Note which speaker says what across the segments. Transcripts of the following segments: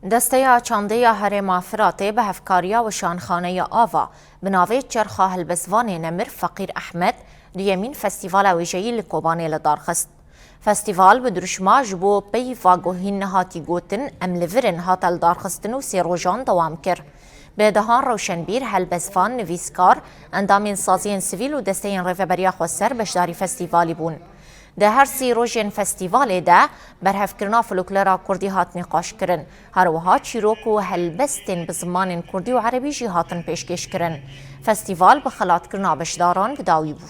Speaker 1: دستیا چاندیا هرما فراته به هفکاریا و شانخانه آوا بناوی چرخا هلبسوان نمر فقیر احمد دیمین فستیوال ویژه‌ای لکوبانه لدارخست. فستیوال به درشما جبو پی واگوهین نهاتی گوتن املورن هاتل دارخستن و سی روژان دوام کر. به دهان روشنبیر هلبسوان نویسکار اندامین سازین سیویل و دستین ریفبریا خوستر بشداری فستیوالی بون. ده هر سی روژن فستیوال ده برهفکرنا فلکلورا کردی هات نقاش کرن. هروها چیروک و هلبستن بزمان کردی و عربی جی هاتن پیشکش کرن. فستیوال بخلات کرنا بشداران بداوی بو.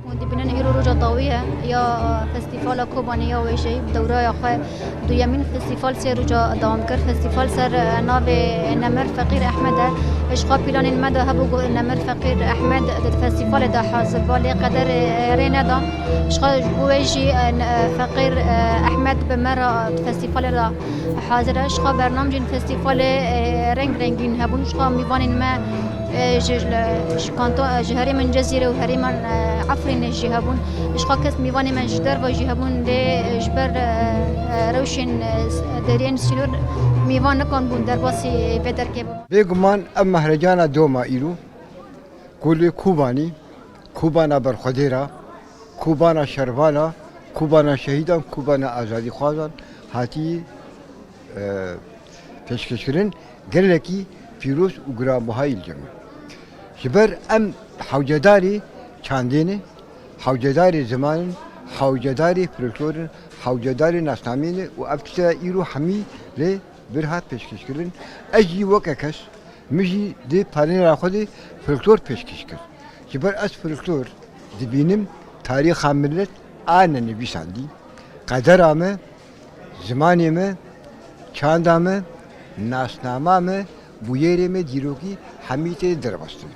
Speaker 2: كنت بنن إيرو رجع طاوية يا فستيفال كوبانيا ويجي بدورة يا خا دو يمين فستيفال سير رجع دوام كر فستيفال سر نابي نمر فقير أحمد إشقا بلان المدى هبو نمر فقير أحمد فستيفال ده حاضر بالي قدر رينا دا إشقا بويجي فقير أحمد بمرة فستيفال ده حاضر إشقا برنامج فستيفال رنگين هبون إشقا ميوان ما كانتو جهري من جزيرة وهري من عفرين جهبون إشقا كس ميواني من جدر وجهبون ده جبر روشن درين سلور ميوان نكون بون درباسي بدر كيبو
Speaker 3: بيجمان أم مهرجانا دوما إيرو كل كوبانا برخديرا كوبانا شربانا كوبانا شهيدا كوبانا آزادي خوازان هاتي پیشکشکرین گلکی پیروز و گرامهای الجمع. جبر ام حوجداری چاندینه، حوجداری زمان، حوجداری فولکلور، حوجداری ناسنامینه و ابتدا ایرو همی ل برهات پیشکشکرین. اجی وقتش میجی دی پارین را خودی فولکلور پیشکشکر. جبر از فولکلور دبینم تاریخ ملت آن نبیسندی، قدرامه، زمانیمه، چاندامه، ناسنامه بویرمه دیروکی همیته دربسته.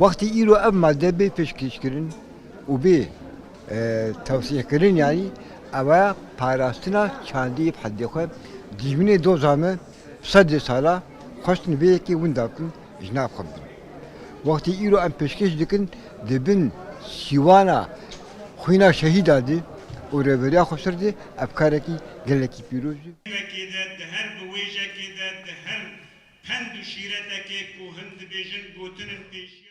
Speaker 3: وقتی ایرو اب ماده به پیشکش کردن و به توصیه کردن یعنی اول پاراستنا چاندی حد خو دیمین دو زامه 100 ساله خوشن به کی ونداکن جناب خود. وقتی ایرو ام پیشکش دکن دبن شیوانا خوینا شهید ادی و ربریا خوشردی افکار کی گلکی پیروزی.
Speaker 4: هر بویجه که هر پند و شیرت که کوهند بیشن گوتن پیش